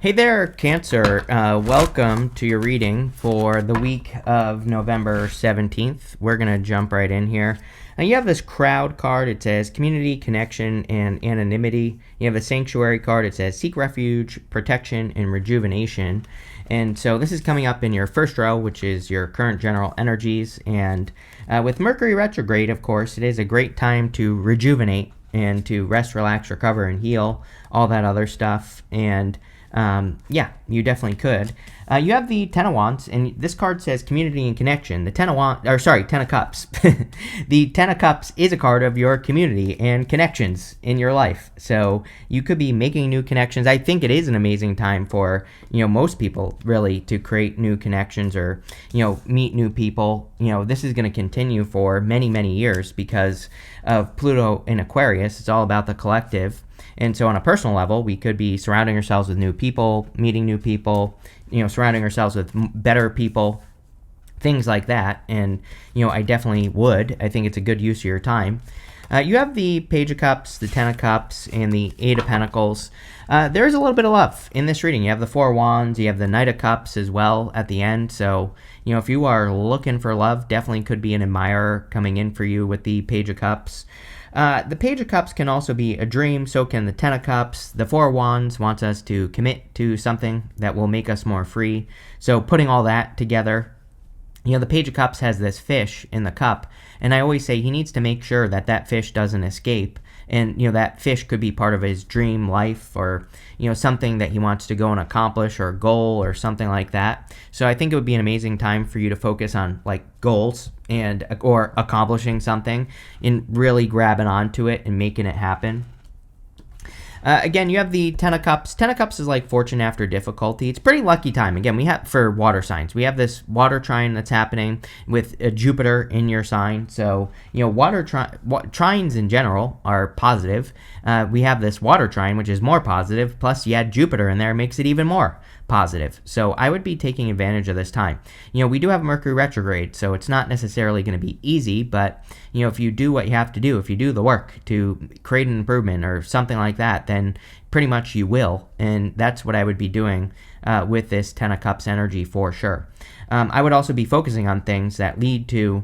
Hey there, Cancer. Welcome to your reading for the week of November 17th. We're going to jump right in here. Now, you have this crowd card. It says community, connection, and anonymity. You have a sanctuary card. It says seek refuge, protection, and rejuvenation. And so this is coming up in your first row, which is your current general energies. And with Mercury retrograde, of course, it is a great time to rejuvenate and to rest, relax, recover, and heal, all that other stuff. And yeah, you definitely could. You have the Ten of Wands, and this card says community and connection. The Ten of Cups. The Ten of Cups is a card of your community and connections in your life. So you could be making new connections. I think it is an amazing time for, most people really to create new connections or, meet new people. This is going to continue for many, many years because of Pluto in Aquarius. It's all about the collective. And so on a personal level, we could be surrounding ourselves with new people, meeting new people, surrounding ourselves with better people, things like that. And, I definitely would. I think it's a good use of your time. You have the Page of Cups, the Ten of Cups, and the Eight of Pentacles. There's a little bit of love in this reading. You have the Four of Wands, you have the Knight of Cups as well at the end. So, if you are looking for love, definitely could be an admirer coming in for you with the Page of Cups. The Page of Cups can also be a dream, so can the Ten of Cups. The Four of Wands wants us to commit to something that will make us more free. So putting all that together, the Page of Cups has this fish in the cup, and I always say he needs to make sure that that fish doesn't escape. And, that fish could be part of his dream life or, something that he wants to go and accomplish or a goal or something like that. So I think it would be an amazing time for you to focus on goals or accomplishing something and really grabbing onto it and making it happen. Again, you have the Ten of Cups. Ten of Cups is like fortune after difficulty. It's a pretty lucky time. Again, we have for water signs. We have this water trine that's happening with Jupiter in your sign. So, water trines in general are positive. We have this water trine, which is more positive. Plus, you add Jupiter in there, makes it even more positive. So I would be taking advantage of this time. We do have Mercury retrograde, so it's not necessarily going to be easy, but if you do what you have to do, if you do the work to create an improvement or something like that, then pretty much you will. And that's what I would be doing with this Ten of Cups energy for sure. I would also be focusing on things that lead to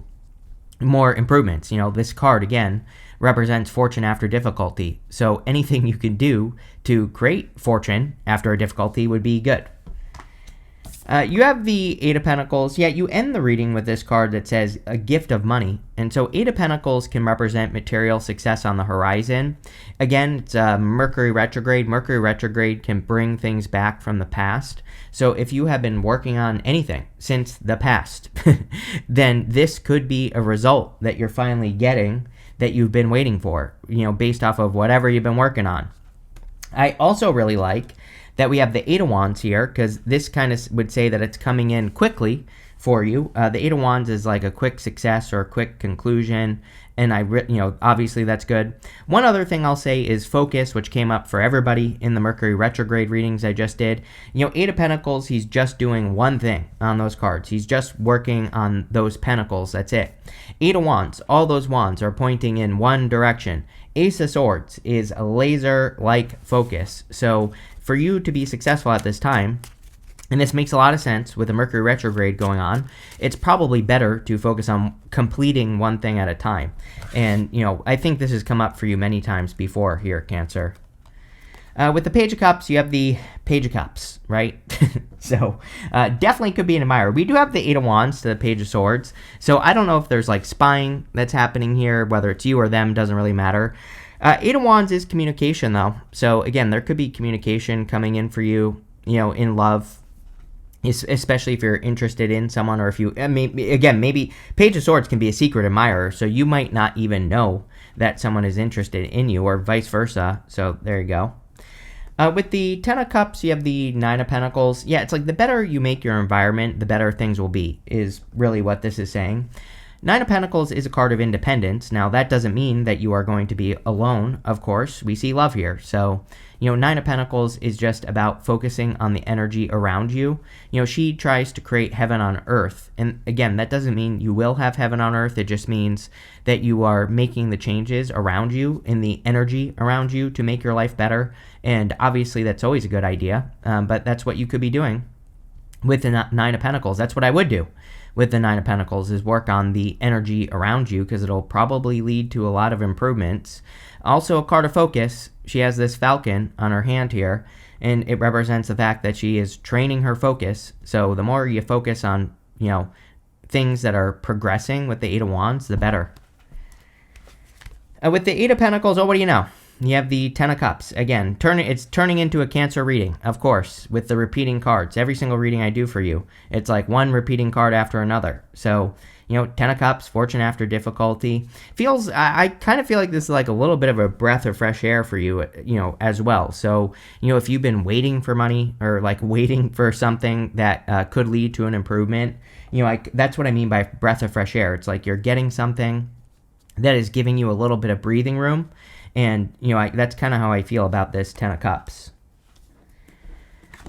more improvements. This card again represents fortune after difficulty. So anything you can do to create fortune after a difficulty would be good. You have the Eight of Pentacles. Yeah, you end the reading with this card that says a gift of money. And so Eight of Pentacles can represent material success on the horizon. Again, it's Mercury retrograde. Mercury retrograde can bring things back from the past. So if you have been working on anything since the past, then this could be a result that you're finally getting that you've been waiting for, based off of whatever you've been working on. I also really like that we have the Eight of Wands here, because this kind of would say that it's coming in quickly for you. The Eight of Wands is like a quick success or a quick conclusion, and obviously that's good. One other thing I'll say is focus, which came up for everybody in the Mercury retrograde readings I just did. Eight of Pentacles, he's just doing one thing on those cards. He's just working on those pentacles. That's it. Eight of Wands, all those wands are pointing in one direction. Ace of Swords is a laser-like focus. So for you to be successful at this time, and this makes a lot of sense with the Mercury retrograde going on, it's probably better to focus on completing one thing at a time. And, I think this has come up for you many times before here, Cancer. With the Page of Cups, you have the Page of Cups, right? So definitely could be an admirer. We do have the Eight of Wands to the Page of Swords. So I don't know if there's spying that's happening here, whether it's you or them, doesn't really matter. Eight of Wands is communication, though. So again, there could be communication coming in for you, in love, especially if you're interested in someone, or if you, maybe Page of Swords can be a secret admirer, so you might not even know that someone is interested in you, or vice versa. So there you go. With the Ten of Cups, you have the Nine of Pentacles. Yeah, it's the better you make your environment, the better things will be, is really what this is saying. Nine of Pentacles is a card of independence. Now, that doesn't mean that you are going to be alone, of course. We see love here. So, Nine of Pentacles is just about focusing on the energy around you. She tries to create heaven on earth. And again, that doesn't mean you will have heaven on earth. It just means that you are making the changes around you in the energy around you to make your life better. And obviously, that's always a good idea. But that's what you could be doing with the Nine of Pentacles. That's what I would do with the Nine of Pentacles, is work on the energy around you, because it'll probably lead to a lot of improvements. Also, a card of focus. She has this falcon on her hand here, and it represents the fact that she is training her focus. So the more you focus on, things that are progressing with the Eight of Wands, the better. With the Eight of Pentacles, what do you know? You have the Ten of Cups. Again, it's turning into a Cancer reading, of course, with the repeating cards. Every single reading I do for you, it's like one repeating card after another. So, Ten of Cups, fortune after difficulty. I kind of feel like this is like a little bit of a breath of fresh air for you, as well. So, if you've been waiting for money, or like waiting for something that could lead to an improvement, that's what I mean by breath of fresh air. It's like you're getting something that is giving you a little bit of breathing room. And, that's kind of how I feel about this Ten of Cups.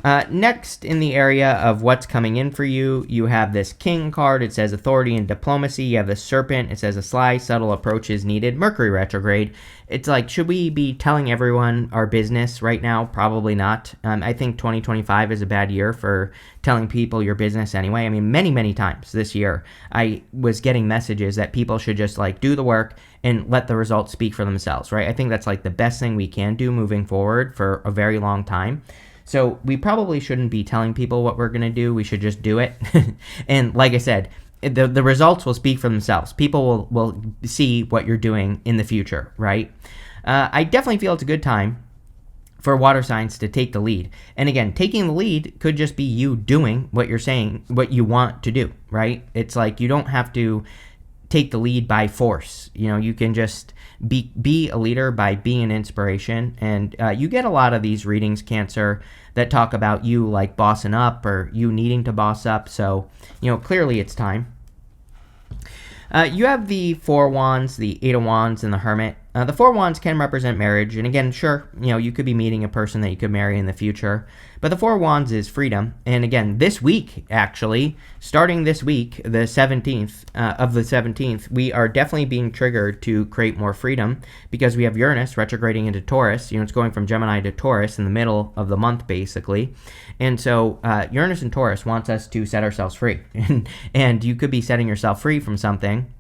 Next, in the area of what's coming in for you, you have this King card. It says authority and diplomacy. You have the Serpent. It says a sly, subtle approach is needed. Mercury retrograde. It's like, should we be telling everyone our business right now? Probably not. I think 2025 is a bad year for telling people your business anyway. I mean, many, many times this year, I was getting messages that people should just like do the work and let the results speak for themselves, right? I think that's like the best thing we can do moving forward for a very long time. So we probably shouldn't be telling people what we're going to do. We should just do it. And like I said, the results will speak for themselves. People will see what you're doing in the future, right? I definitely feel it's a good time for water signs to take the lead. And again, taking the lead could just be you doing what you're saying, what you want to do, right? It's like you don't have to take the lead by force. You can just be a leader by being an inspiration. And you get a lot of these readings, Cancer, that talk about you like bossing up or you needing to boss up. So, clearly it's time. You have the Four Wands, the Eight of Wands, and the Hermit. The Four Wands can represent marriage. And again, sure, you could be meeting a person that you could marry in the future. But the Four Wands is freedom. And again, this week, actually, starting this week, the 17th of the 17th, we are definitely being triggered to create more freedom, because we have Uranus retrograding into Taurus. It's going from Gemini to Taurus in the middle of the month, basically. And so Uranus and Taurus wants us to set ourselves free. And you could be setting yourself free from something.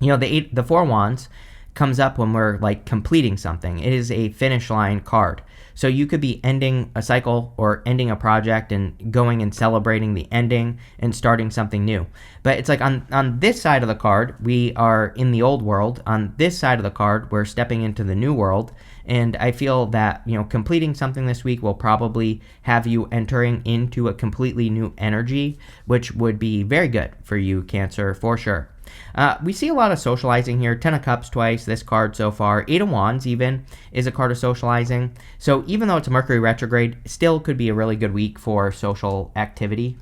The Four Wands comes up when we're like completing something. It is a finish line card. So you could be ending a cycle or ending a project and going and celebrating the ending and starting something new. But it's like on this side of the card, we are in the old world. On this side of the card, we're stepping into the new world. And I feel that, completing something this week will probably have you entering into a completely new energy, which would be very good for you, Cancer, for sure. We see a lot of socializing here. Ten of Cups twice, this card so far. Eight of Wands even is a card of socializing. So even though it's a Mercury retrograde, still could be a really good week for social activity.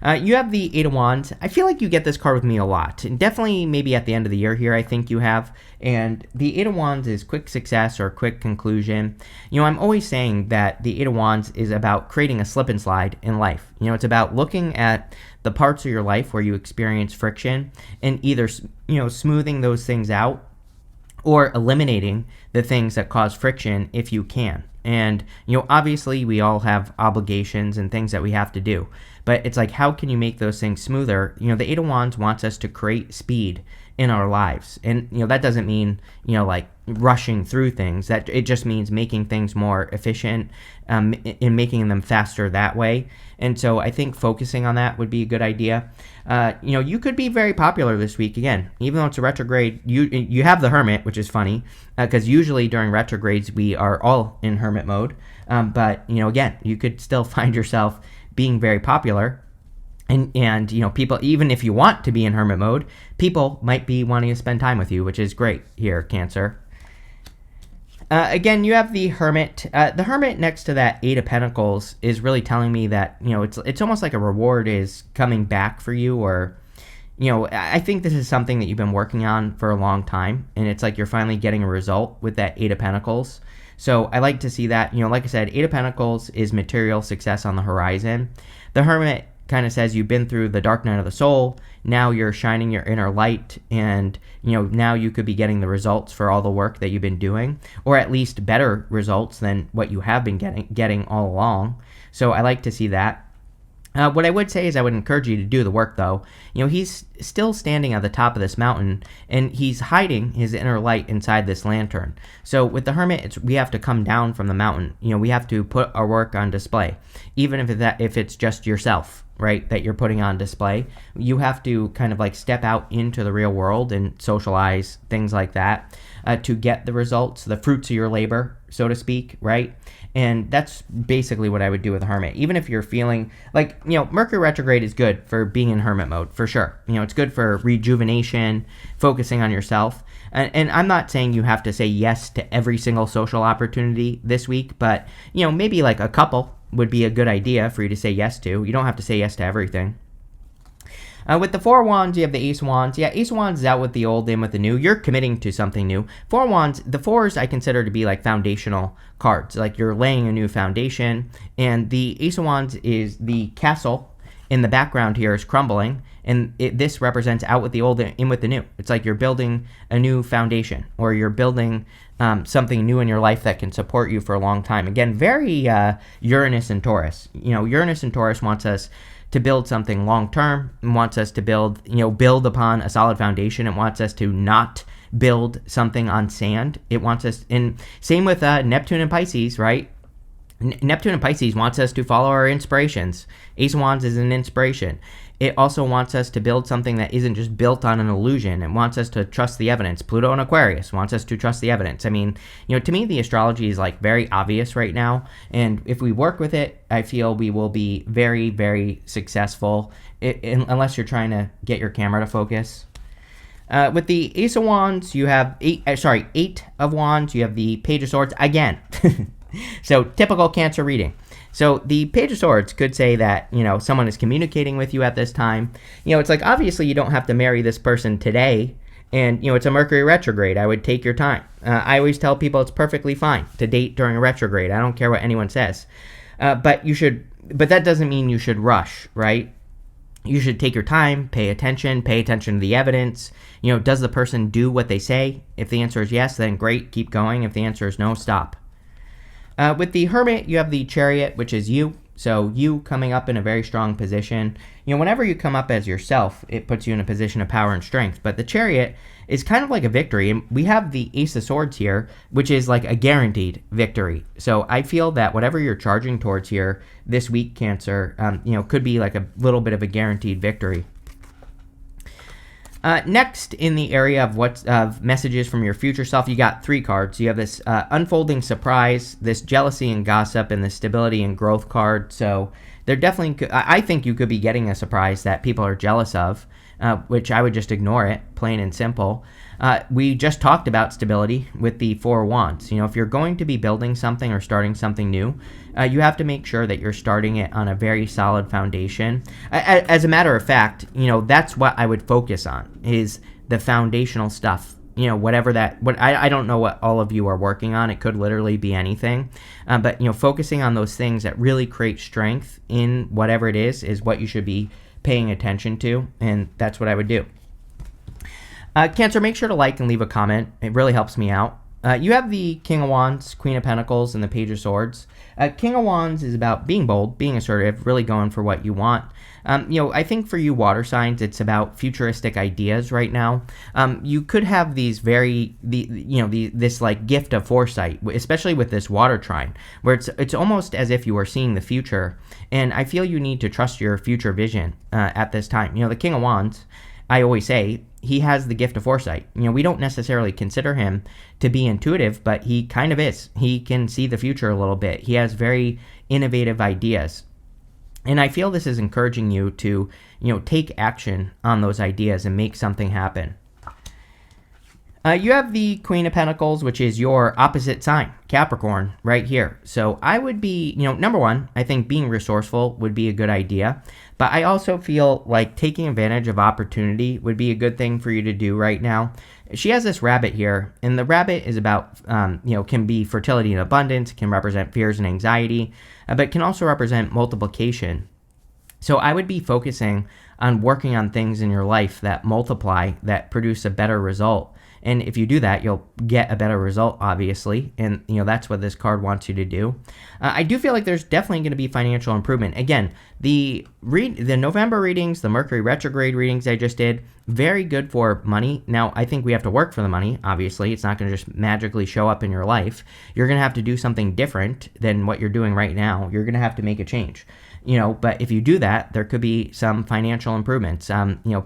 You have the Eight of Wands. I feel like you get this card with me a lot. And definitely maybe at the end of the year here, I think you have. And the Eight of Wands is quick success or quick conclusion. I'm always saying that the Eight of Wands is about creating a slip and slide in life. It's about looking at the parts of your life where you experience friction and either, smoothing those things out or eliminating the things that cause friction if you can. And, obviously we all have obligations and things that we have to do. But it's like, how can you make those things smoother? The Eight of Wands wants us to create speed in our lives. And, that doesn't mean, like rushing through things. That it just means making things more efficient, in making them faster that way. And so I think focusing on that would be a good idea. You could be very popular this week. Again, even though it's a retrograde, you have the Hermit, which is funny, because usually during retrogrades, we are all in Hermit mode. But, again, you could still find yourself being very popular. And people, even if you want to be in Hermit mode, people might be wanting to spend time with you, which is great here, Cancer. Again, you have the Hermit. The Hermit next to that Eight of Pentacles is really telling me that, it's almost like a reward is coming back for you, or, I think this is something that you've been working on for a long time, and it's like you're finally getting a result with that Eight of Pentacles. So I like to see that. Like I said, Eight of Pentacles is material success on the horizon. The Hermit kind of says you've been through the dark night of the soul. Now you're shining your inner light, and now you could be getting the results for all the work that you've been doing, or at least better results than what you have been getting all along. So I like to see that. What I would say is I would encourage you to do the work, though. He's still standing at the top of this mountain, and he's hiding his inner light inside this lantern. So with the Hermit, we have to come down from the mountain. We have to put our work on display, even if it's just yourself, right, that you're putting on display. You have to kind of like step out into the real world and socialize, things like that, to get the results, the fruits of your labor, so to speak, right? And that's basically what I would do with a Hermit. Even if you're feeling like, Mercury retrograde is good for being in Hermit mode, for sure. It's good for rejuvenation, focusing on yourself. And I'm not saying you have to say yes to every single social opportunity this week, but, maybe like a couple would be a good idea for you to say yes to. You don't have to say yes to everything. With the Four of Wands, you have the Ace of Wands. Yeah, Ace of Wands is out with the old, in with the new. You're committing to something new. Four of Wands, the fours I consider to be like foundational cards. Like you're laying a new foundation. And the Ace of Wands is the castle in the background here is crumbling. And this represents out with the old, in with the new. It's like you're building a new foundation, or you're building something new in your life that can support you for a long time. Again, very Uranus and Taurus. Uranus and Taurus wants us to build something long term, and wants us to build upon a solid foundation. It wants us to not build something on sand. It wants us, and same with Neptune and Pisces, right? Neptune and Pisces wants us to follow our inspirations. Ace of Wands is an inspiration. It also wants us to build something that isn't just built on an illusion. It wants us to trust the evidence. Pluto and Aquarius wants us to trust the evidence. I mean, to me, the astrology is like very obvious right now. And if we work with it, I feel we will be very, very successful, unless you're trying to get your camera to focus. With the Ace of Wands, you have Eight of Wands. You have the Page of Swords again. So typical Cancer reading. So the Page of Swords could say that, someone is communicating with you at this time. It's like, obviously you don't have to marry this person today. And, it's a Mercury retrograde. I would take your time. I always tell people it's perfectly fine to date during a retrograde. I don't care what anyone says. But that doesn't mean you should rush, right? You should take your time, pay attention to the evidence. Does the person do what they say? If the answer is yes, then great, keep going. If the answer is no, stop. With the Hermit, you have the Chariot, which is you. So you coming up in a very strong position. Whenever you come up as yourself, it puts you in a position of power and strength. But the Chariot is kind of like a victory. And we have the Ace of Swords here, which is like a guaranteed victory. So I feel that whatever you're charging towards here this week, Cancer, could be like a little bit of a guaranteed victory. Next, in the area of messages from your future self, you got three cards. You have this unfolding surprise, this jealousy and gossip, and the stability and growth card. So there definitely, I think you could be getting a surprise that people are jealous of, which I would just ignore it, plain and simple. We just talked about stability with the Four of Wands. If you're going to be building something or starting something new, you have to make sure that you're starting it on a very solid foundation. As a matter of fact, that's what I would focus on, is the foundational stuff. Whatever that, I don't know what all of you are working on. It could literally be anything. But, focusing on those things that really create strength in whatever it is what you should be paying attention to. And that's what I would do. Cancer, make sure to like and leave a comment. It really helps me out. You have the King of Wands, Queen of Pentacles, and the Page of Swords. King of Wands is about being bold, being assertive, really going for what you want. I think for you water signs, it's about futuristic ideas right now. You could have these this like gift of foresight, especially with this water trine, where it's almost as if you are seeing the future. And I feel you need to trust your future vision at this time. The King of Wands, I always say, he has the gift of foresight. We don't necessarily consider him to be intuitive, but he kind of is. He can see the future a little bit. He has very innovative ideas. And I feel this is encouraging you to, take action on those ideas and make something happen. You have the Queen of Pentacles, which is your opposite sign, Capricorn, right here. So I would be, number one, I think being resourceful would be a good idea. But I also feel like taking advantage of opportunity would be a good thing for you to do right now. She has this rabbit here, and the rabbit is about, can be fertility and abundance, can represent fears and anxiety, but can also represent multiplication. So I would be focusing on working on things in your life that multiply, that produce a better result. And if you do that, you'll get a better result, obviously. And, that's what this card wants you to do. I do feel like there's definitely going to be financial improvement. Again, the November readings, the Mercury retrograde readings I just did, very good for money. Now, I think we have to work for the money, obviously. It's not going to just magically show up in your life. You're going to have to do something different than what you're doing right now. You're going to have to make a change. But if you do that, there could be some financial improvements.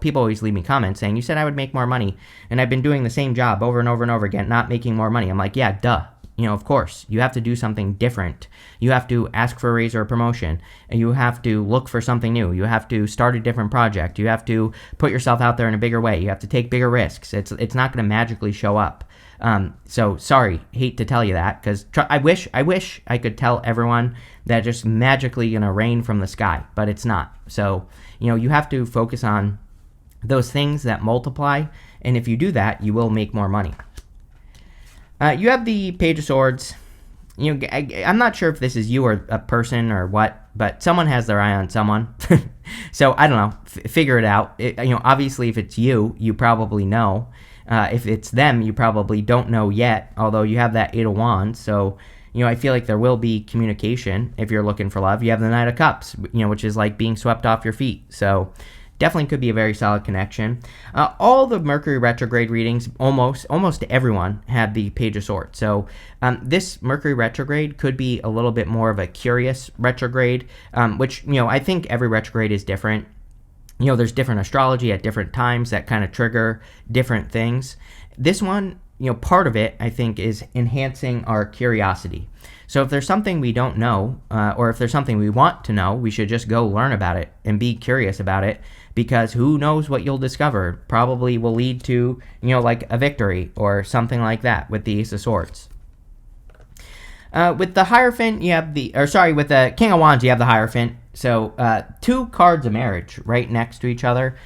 People always leave me comments saying, you said I would make more money, and I've been doing the same job over and over and over again, not making more money. I'm like, yeah, duh. Of course, you have to do something different. You have to ask for a raise or a promotion, and you have to look for something new. You have to start a different project. You have to put yourself out there in a bigger way. You have to take bigger risks. It's not going to magically show up. So sorry, hate to tell you that, because I wish I could tell everyone that just magically going to rain from the sky, but it's not. So, you have to focus on those things that multiply, and if you do that, you will make more money. You have the Page of Swords. I'm not sure if this is you or a person or what, but someone has their eye on someone. So I don't know, figure it out. Obviously if it's you, you probably know. If it's them, you probably don't know yet, although you have that Eight of Wands. So, I feel like there will be communication if you're looking for love. You have the Knight of Cups, which is like being swept off your feet. So definitely could be a very solid connection. All the Mercury retrograde readings, almost everyone had the Page of Swords. So this Mercury retrograde could be a little bit more of a curious retrograde, which, I think every retrograde is different. There's different astrology at different times that kind of trigger different things. This one, part of it, I think, is enhancing our curiosity. So if there's something we don't know, or if there's something we want to know, we should just go learn about it and be curious about it, because who knows what you'll discover. Probably will lead to, like a victory or something like that with the Ace of Swords. With the Hierophant, with the King of Wands, you have the Hierophant. So two cards of marriage right next to each other.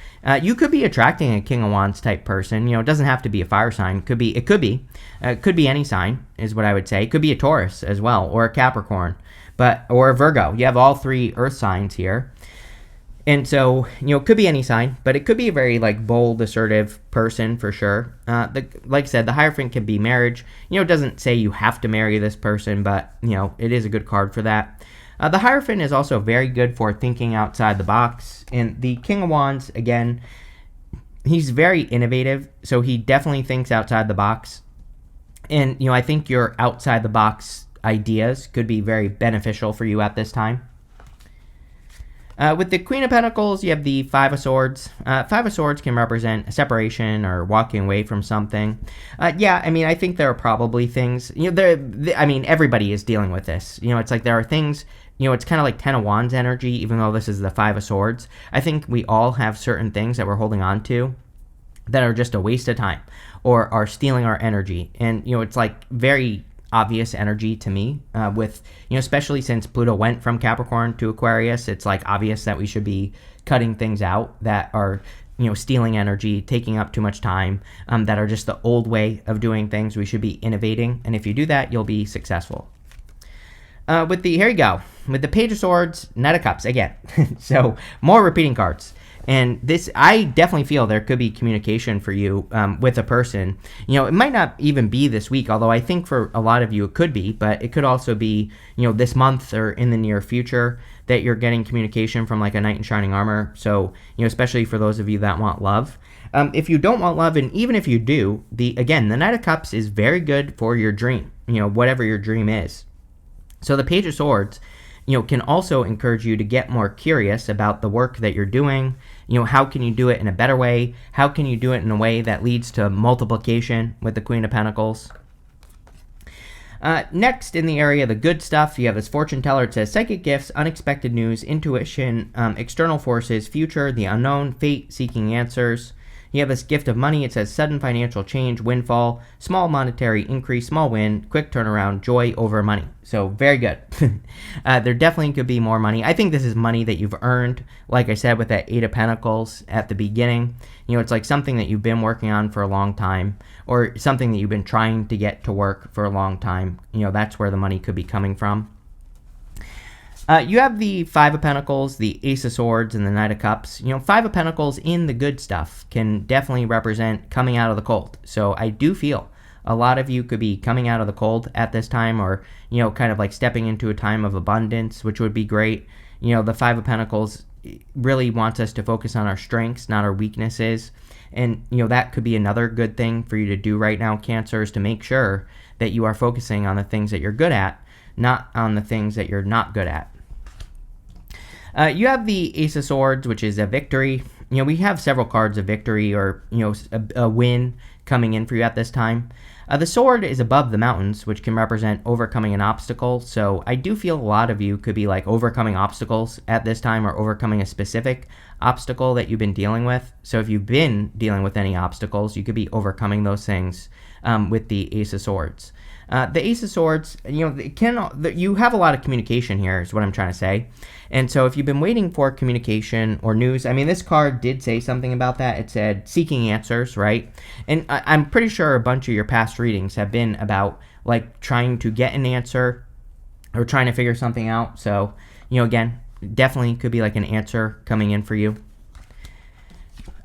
You could be attracting a King of Wands type person. It doesn't have to be a fire sign. It could be any sign is what I would say. It could be a Taurus as well, or a Capricorn, or a Virgo. You have all three earth signs here. And so, it could be any sign, but it could be a very, bold, assertive person for sure. Like I said, the Hierophant can be marriage. It doesn't say you have to marry this person, but, it is a good card for that. The Hierophant is also very good for thinking outside the box. And the King of Wands, again, he's very innovative, so he definitely thinks outside the box. And, I think your outside the box ideas could be very beneficial for you at this time. With the Queen of Pentacles, you have the Five of Swords. Five of Swords can represent a separation or walking away from something. I think there are probably things, everybody is dealing with this. It's like there are things, it's kind of like Ten of Wands energy, even though this is the Five of Swords. I think we all have certain things that we're holding on to that are just a waste of time or are stealing our energy. And, it's like very obvious energy to me, with, especially since Pluto went from Capricorn to Aquarius, it's like obvious that we should be cutting things out that are, stealing energy, taking up too much time, that are just the old way of doing things. We should be innovating. And if you do that, you'll be successful. Here you go. With the Page of Swords, Knight of Cups, again. So more repeating cards. And this, I definitely feel there could be communication for you with a person. It might not even be this week, although I think for a lot of you it could be, but it could also be, this month or in the near future that you're getting communication from like a knight in shining armor. So, especially for those of you that want love. If you don't want love, and even if you do, the Knight of Cups is very good for your dream, whatever your dream is. So the Page of Swords, can also encourage you to get more curious about the work that you're doing. How can you do it in a better way? How can you do it in a way that leads to multiplication with the Queen of Pentacles? Next, in the area of the good stuff, you have this fortune teller. It says psychic gifts, unexpected news, intuition, external forces, future, the unknown, fate, seeking answers. You have this gift of money. It says sudden financial change, windfall, small monetary increase, small win, quick turnaround, joy over money. So very good. There definitely could be more money. I think this is money that you've earned. Like I said, with that Eight of Pentacles at the beginning, it's like something that you've been working on for a long time, or something that you've been trying to get to work for a long time. That's where the money could be coming from. You have the Five of Pentacles, the Ace of Swords, and the Knight of Cups. Five of Pentacles in the good stuff can definitely represent coming out of the cold. So I do feel a lot of you could be coming out of the cold at this time, or, kind of like stepping into a time of abundance, which would be great. The Five of Pentacles really wants us to focus on our strengths, not our weaknesses. And, that could be another good thing for you to do right now, Cancer, is to make sure that you are focusing on the things that you're good at, not on the things that you're not good at. You have the Ace of Swords, which is a victory. We have several cards of victory, or, a win coming in for you at this time. The sword is above the mountains, which can represent overcoming an obstacle. So I do feel a lot of you could be like overcoming obstacles at this time, or overcoming a specific obstacle that you've been dealing with. So if you've been dealing with any obstacles, you could be overcoming those things with the Ace of Swords. The Ace of Swords, you have a lot of communication here, is what I'm trying to say. And so if you've been waiting for communication or news, this card did say something about that. It said seeking answers, right? And I'm pretty sure a bunch of your past readings have been about like trying to get an answer or trying to figure something out. So, again, definitely could be like an answer coming in for you.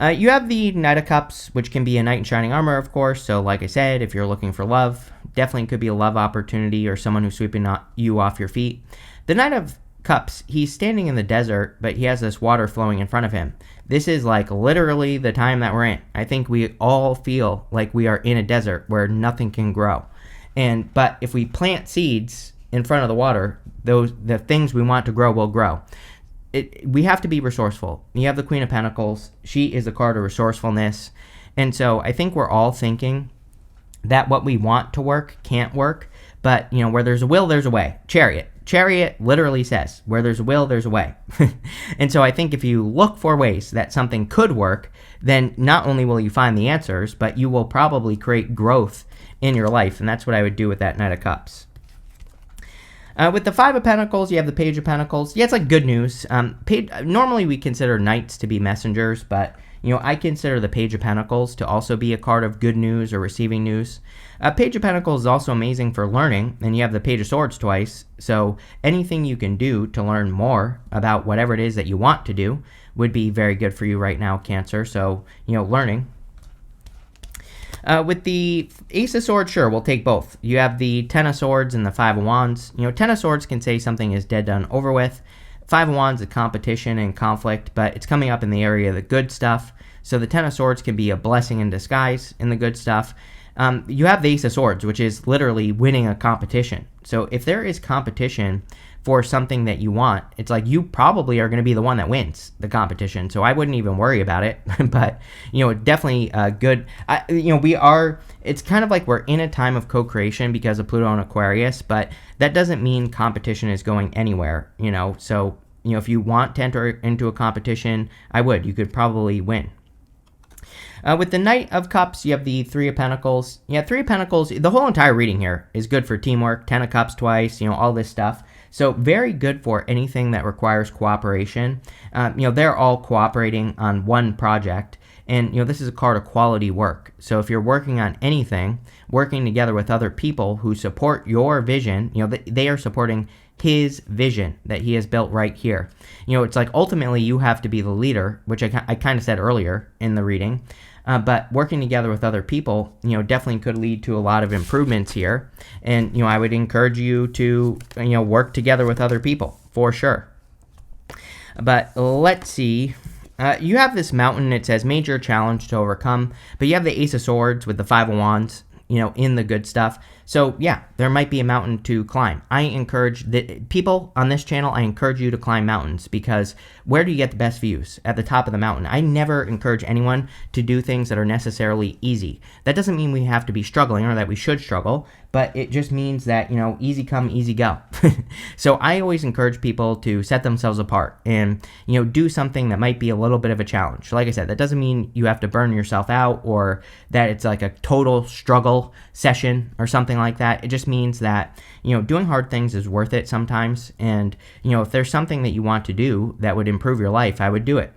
You have the Knight of Cups, which can be a knight in shining armor, of course. So like I said, if you're looking for love, definitely could be a love opportunity, or someone who's sweeping you off your feet. The Knight of Cups, he's standing in the desert, but he has this water flowing in front of him. This is like literally the time that we're in. I think we all feel like we are in a desert where nothing can grow. But if we plant seeds in front of the water, the things we want to grow will grow. We have to be resourceful. You have the Queen of Pentacles. She is a card of resourcefulness. And so I think we're all thinking that what we want to work can't work. But, where there's a will, there's a way. Chariot literally says, where there's a will, there's a way. And so I think if you look for ways that something could work, then not only will you find the answers, but you will probably create growth in your life. And that's what I would do with that Knight of Cups. With the Five of Pentacles, you have the Page of Pentacles. Yeah, it's like good news. Normally we consider knights to be messengers, but I consider the Page of Pentacles to also be a card of good news or receiving news. Page of Pentacles is also amazing for learning, and you have the Page of Swords twice, so anything you can do to learn more about whatever it is that you want to do would be very good for you right now, Cancer. So, learning. With the Ace of Swords, sure, we'll take both. You have the Ten of Swords and the Five of Wands. Ten of Swords can say something is dead, done, over with. Five of Wands is competition and conflict, but it's coming up in the area of the good stuff. So the Ten of Swords can be a blessing in disguise in the good stuff. You have the Ace of Swords, which is literally winning a competition. So if there is competition for something that you want, it's like you probably are going to be the one that wins the competition. So I wouldn't even worry about it. But, definitely good. It's kind of like we're in a time of co-creation because of Pluto and Aquarius, but that doesn't mean competition is going anywhere, So, if you want to enter into a competition, you could probably win. With the Knight of Cups, you have the Three of Pentacles. Yeah, Three of Pentacles, the whole entire reading here is good for teamwork. Ten of Cups twice, all this stuff. So very good for anything that requires cooperation. They're all cooperating on one project. And, this is a card of quality work. So if you're working on anything, working together with other people who support your vision, they are supporting his vision that he has built right here. It's like ultimately you have to be the leader, which I kind of said earlier in the reading. But working together with other people, definitely could lead to a lot of improvements here. And, I would encourage you to, work together with other people for sure. But let's see. You have this mountain. It says major challenge to overcome. But you have the Ace of Swords with the Five of Wands, in the good stuff. So yeah, there might be a mountain to climb. I encourage people on this channel, I encourage you to climb mountains, because where do you get the best views? At the top of the mountain. I never encourage anyone to do things that are necessarily easy. That doesn't mean we have to be struggling or that we should struggle, but it just means that, easy come, easy go. So I always encourage people to set themselves apart and, do something that might be a little bit of a challenge. Like I said, that doesn't mean you have to burn yourself out or that it's like a total struggle session or something like that. It just means that, doing hard things is worth it sometimes. And, if there's something that you want to do that would improve your life, I would do it.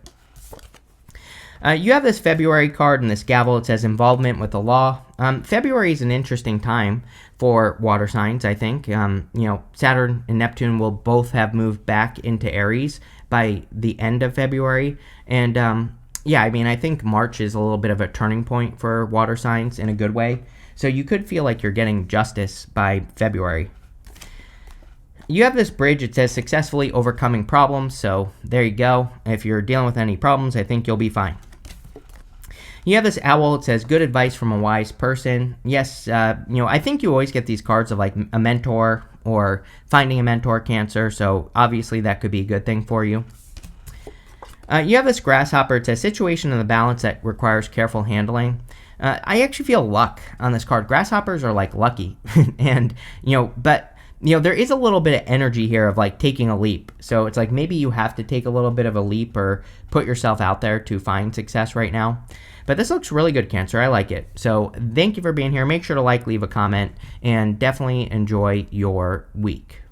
You have this February card and this gavel. It says involvement with the law. February is an interesting time for water signs, I think. Saturn and Neptune will both have moved back into Aries by the end of February. And I think March is a little bit of a turning point for water signs in a good way. So you could feel like you're getting justice by February. You have this bridge. It says successfully overcoming problems. So there you go. If you're dealing with any problems, I think you'll be fine. You have this owl. It says good advice from a wise person. Yes, I think you always get these cards of like a mentor or finding a mentor, Cancer. So obviously that could be a good thing for you. You have this grasshopper. It says situation in the balance that requires careful handling. I actually feel luck on this card. Grasshoppers are like lucky. And, but there is a little bit of energy here of like taking a leap. So it's like maybe you have to take a little bit of a leap or put yourself out there to find success right now. But this looks really good, Cancer. I like it. So thank you for being here. Make sure to leave a comment, and definitely enjoy your week.